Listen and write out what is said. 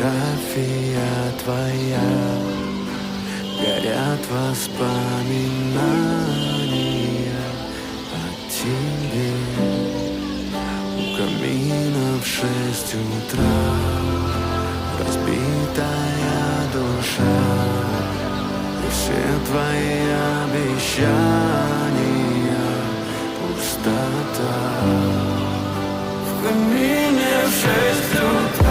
фотография твоя, горят воспоминания о тебе. У камина в 6 утра разбитая душа, и все твои обещания пустота. В камине в 6 утра